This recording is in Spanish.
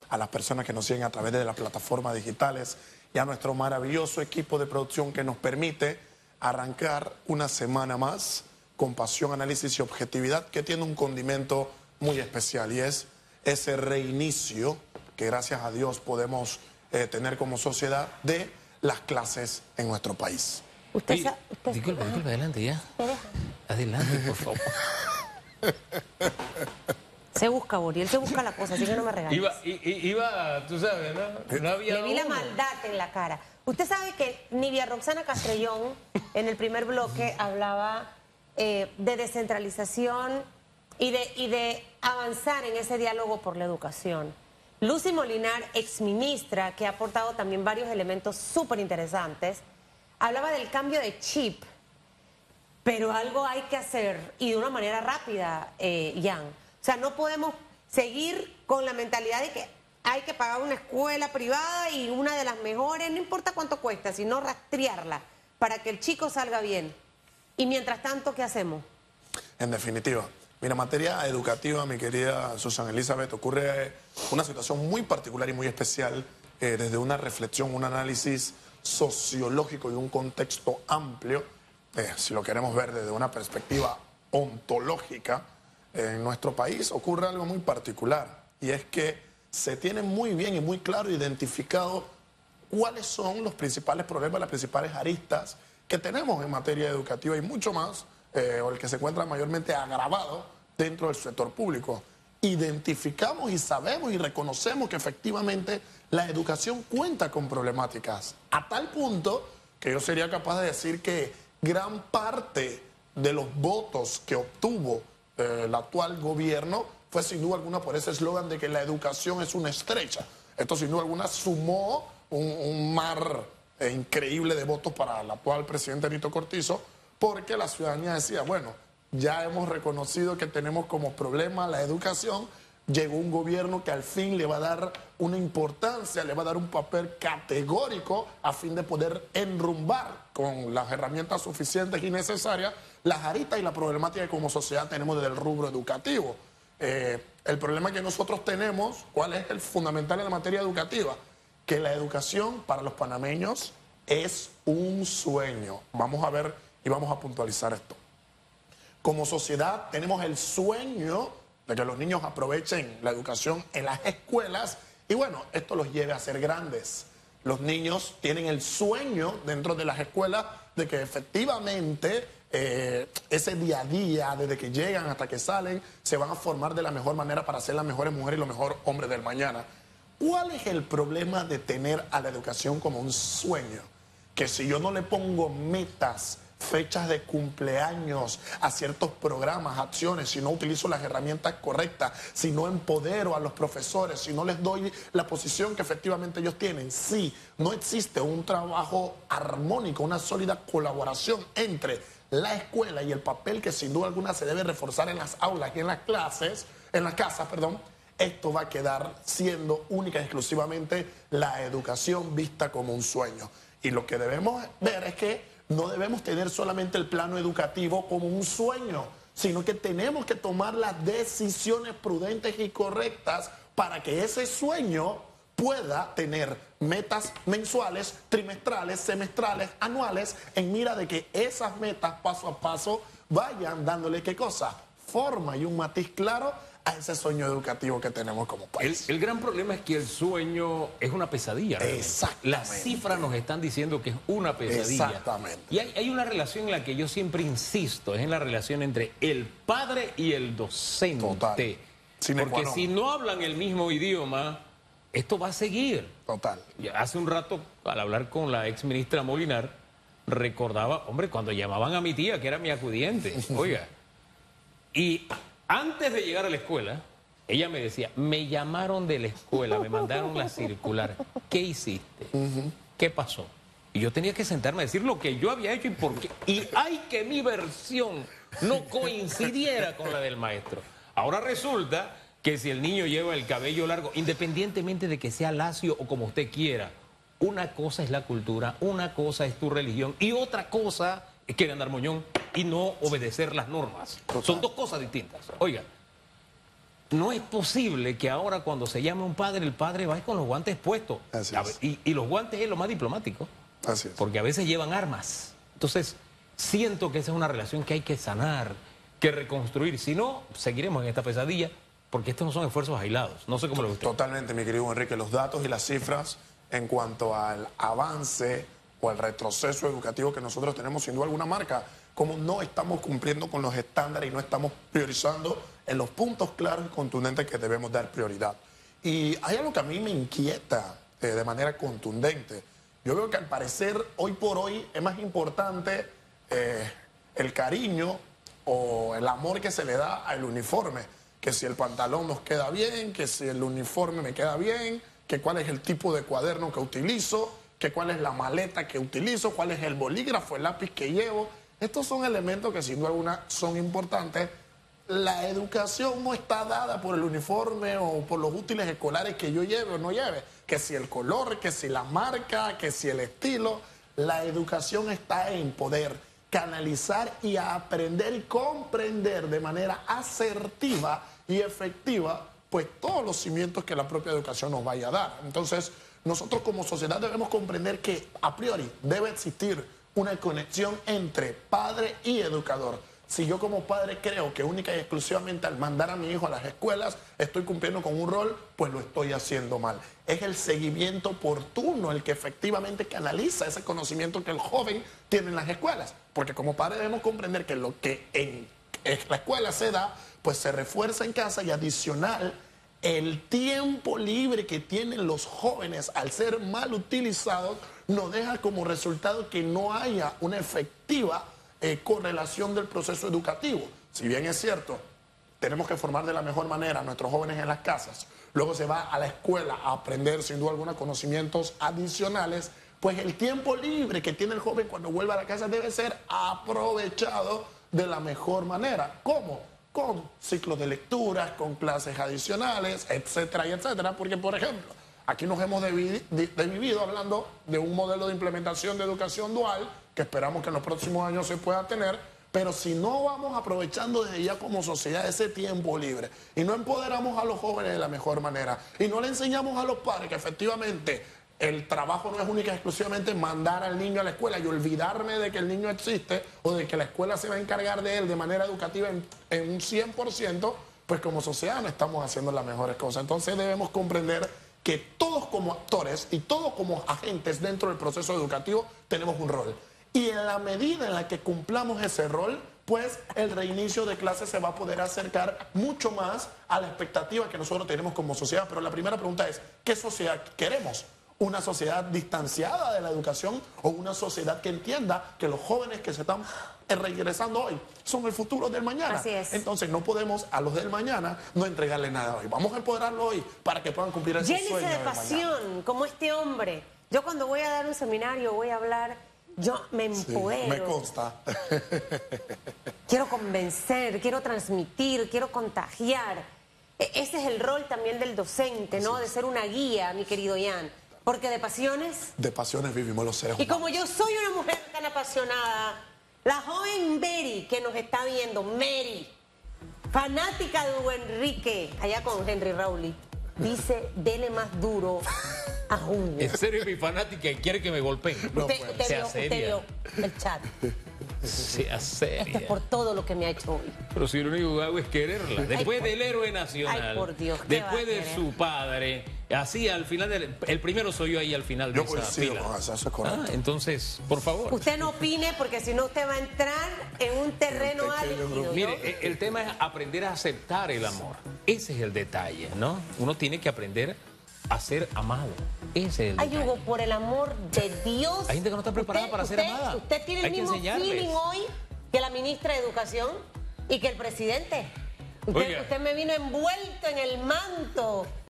a las personas que nos siguen a través de las plataformas digitales y a nuestro maravilloso equipo de producción que nos permite arrancar una semana más con pasión, análisis y objetividad, que tiene un condimento muy especial, y es ese reinicio que gracias a Dios podemos tener como sociedad de las clases en nuestro país. Disculpe, adelante ya. Adelante, por favor. Se busca, Boriel, se busca la cosa, así que no me regañes. Iba, tú sabes, ¿no? No había Le vi la maldad en la cara. Usted sabe que Nivia Roxana Castrellón, en el primer bloque, hablaba de descentralización y de avanzar en ese diálogo por la educación. Lucy Molinar, exministra, que ha aportado también varios elementos súper interesantes, hablaba del cambio de chip, pero algo hay que hacer, y de una manera rápida, Jan. O sea, no podemos seguir con la mentalidad de que hay que pagar una escuela privada y una de las mejores, no importa cuánto cuesta, sino rastrearla para que el chico salga bien. Y mientras tanto, ¿qué hacemos? En definitiva, mira, en materia educativa, mi querida Susana Elizabeth, ocurre una situación muy particular y muy especial desde una reflexión, un análisis sociológico y un contexto amplio, si lo queremos ver desde una perspectiva ontológica. En nuestro país ocurre algo muy particular, y es que se tiene muy bien y muy claro identificado cuáles son los principales problemas, las principales aristas que tenemos en materia educativa y mucho más, o el que se encuentra mayormente agravado dentro del sector público. Identificamos y sabemos y reconocemos que efectivamente la educación cuenta con problemáticas, a tal punto que yo sería capaz de decir que gran parte de los votos que obtuvo el actual gobierno fue sin duda alguna por ese eslogan de que la educación es una estrecha. Esto sin duda alguna sumó un mar increíble de votos para el actual presidente Nito Cortizo, porque la ciudadanía decía, bueno, ya hemos reconocido que tenemos como problema la educación, llegó un gobierno que al fin le va a dar una importancia, le va a dar un papel categórico a fin de poder enrumbar con las herramientas suficientes y necesarias las aristas y la problemática que como sociedad tenemos desde el rubro educativo. El problema que nosotros tenemos, ¿cuál es el fundamental en la materia educativa? Que la educación para los panameños es un sueño. Vamos a ver y vamos a puntualizar esto. Como sociedad tenemos el sueño de que los niños aprovechen la educación en las escuelas y bueno, esto los lleve a ser grandes. Los niños tienen el sueño dentro de las escuelas de que efectivamente ese día a día, desde que llegan hasta que salen, se van a formar de la mejor manera para ser las mejores mujeres y los mejores hombres del mañana. ¿Cuál es el problema de tener a la educación como un sueño? Que si yo no le pongo metas, fechas de cumpleaños a ciertos programas, acciones, si no utilizo las herramientas correctas, si no empodero a los profesores, si no les doy la posición que efectivamente ellos tienen, si no existe un trabajo armónico, una sólida colaboración entre la escuela y el papel que sin duda alguna se debe reforzar en las aulas y en las clases, en las casas, perdón, esto va a quedar siendo única y exclusivamente la educación vista como un sueño. Y lo que debemos ver es que no debemos tener solamente el plano educativo como un sueño, sino que tenemos que tomar las decisiones prudentes y correctas para que ese sueño pueda tener metas mensuales, trimestrales, semestrales, anuales, en mira de que esas metas paso a paso vayan dándole, ¿qué cosa? Forma y un matiz claro a ese sueño educativo que tenemos como país. El gran problema es que el sueño es una pesadilla. Exactamente. Las cifras nos están diciendo que es una pesadilla. Exactamente. Y hay una relación en la que yo siempre insisto, es en la relación entre el padre y el docente. Total. Porque si no hablan el mismo idioma, esto va a seguir. Total. Hace un rato, al hablar con la ex ministra Molinar, recordaba, hombre, cuando llamaban a mi tía, que era mi acudiente, oiga, y antes de llegar a la escuela, ella me decía, me llamaron de la escuela, me mandaron la circular. ¿Qué hiciste? ¿Qué pasó? Y yo tenía que sentarme a decir lo que yo había hecho y por qué. Y hay que mi versión no coincidiera con la del maestro. Ahora resulta que si el niño lleva el cabello largo, independientemente de que sea lacio o como usted quiera, una cosa es la cultura, una cosa es tu religión y otra cosa es querer andar moñón y no obedecer las normas. Son dos cosas distintas. Oiga, no es posible que ahora cuando se llame un padre, el padre vaya con los guantes puestos. Así A es. ver, y los guantes es lo más diplomático, Así es. porque a veces llevan armas. Entonces, siento que esa es una relación que hay que sanar, que reconstruir. Si no, seguiremos en esta pesadilla, porque estos no son esfuerzos aislados. No sé cómo lo ve usted. Totalmente, mi querido Enrique. Los datos y las cifras en cuanto al avance o al retroceso educativo que nosotros tenemos, sin duda alguna, marca como no estamos cumpliendo con los estándares y no estamos priorizando en los puntos claros y contundentes que debemos dar prioridad. Y hay algo que a mí me inquieta de manera contundente. Yo veo que al parecer hoy por hoy es más importante el cariño o el amor que se le da al uniforme, que si el pantalón nos queda bien, que si el uniforme me queda bien, que cuál es el tipo de cuaderno que utilizo, que cuál es la maleta que utilizo, cuál es el bolígrafo, el lápiz que llevo. Estos son elementos que sin duda alguna son importantes. La educación no está dada por el uniforme o por los útiles escolares que yo lleve o no lleve, que si el color, que si la marca, que si el estilo. La educación está en poder canalizar y aprender y comprender de manera asertiva y efectiva pues todos los cimientos que la propia educación nos vaya a dar. Entonces, nosotros como sociedad debemos comprender que a priori debe existir una conexión entre padre y educador. Si yo como padre creo que única y exclusivamente al mandar a mi hijo a las escuelas estoy cumpliendo con un rol, pues lo estoy haciendo mal. Es el seguimiento oportuno el que efectivamente canaliza ese conocimiento que el joven tiene en las escuelas. Porque como padre debemos comprender que lo que en la escuela se da, pues se refuerza en casa y adicional el tiempo libre que tienen los jóvenes al ser mal utilizados nos deja como resultado que no haya una efectiva correlación del proceso educativo. Si bien es cierto, tenemos que formar de la mejor manera a nuestros jóvenes en las casas, luego se va a la escuela a aprender sin duda alguna conocimientos adicionales, pues el tiempo libre que tiene el joven cuando vuelva a la casa debe ser aprovechado de la mejor manera. ¿Cómo? Con ciclos de lecturas, con clases adicionales, etcétera y etcétera, porque por ejemplo, aquí nos hemos dividido hablando de un modelo de implementación de educación dual que esperamos que en los próximos años se pueda tener, pero si no vamos aprovechando desde ya como sociedad ese tiempo libre y no empoderamos a los jóvenes de la mejor manera y no le enseñamos a los padres que efectivamente el trabajo no es única y exclusivamente mandar al niño a la escuela y olvidarme de que el niño existe o de que la escuela se va a encargar de él de manera educativa en un 100%, pues como sociedad no estamos haciendo las mejores cosas. Entonces debemos comprender que todos como actores y todos como agentes dentro del proceso educativo tenemos un rol. Y en la medida en la que cumplamos ese rol, pues el reinicio de clases se va a poder acercar mucho más a la expectativa que nosotros tenemos como sociedad. Pero la primera pregunta es, ¿qué sociedad queremos? ¿Una sociedad distanciada de la educación o una sociedad que entienda que los jóvenes que se están regresando hoy son el futuro del mañana? Así es. Entonces no podemos a los del mañana no entregarle nada hoy. Vamos a empoderarlo hoy para que puedan cumplir ese Llénese sueño de del mañana. pasión, como este hombre. Yo cuando voy a dar un seminario, voy a hablar, yo me Sí, empodero. me consta. Quiero convencer, quiero transmitir, quiero contagiar. Ese es el rol también del docente, ¿no? De ser una guía, mi querido Ian. Porque de pasiones... De pasiones vivimos los seres Y humanos. como yo soy una mujer tan apasionada, la joven Mary que nos está viendo, Mary, fanática de Hugo Enrique, allá con Henry Rowley, dice, dele más duro a Hugo. En serio, mi fanática quiere que me golpeen. Usted Sea vio el chat. Sea seria. Esto es por todo lo que me ha hecho hoy. Pero si lo único que hago es quererla. Después por- del héroe nacional. Ay, por Dios, ¿qué después va a de querer? su padre. Así al final el primero soy yo ahí al final de Yo esa coincido fila. con eso es correcto. Entonces, por favor. Usted no opine porque si no usted va a entrar en un terreno Un pequeño álgido. grupo. ¿no? Mire, el tema es aprender a aceptar el amor. Ese es el detalle, ¿no? Uno tiene que aprender a ser amado. Ese es el Ay, detalle. Hugo, por el amor de Dios. Hay gente que no está preparada para ser amada. Usted tiene el Hay que mismo enseñarles. feeling hoy que la ministra de Educación y que el presidente. Oiga. Usted me vino envuelto en el manto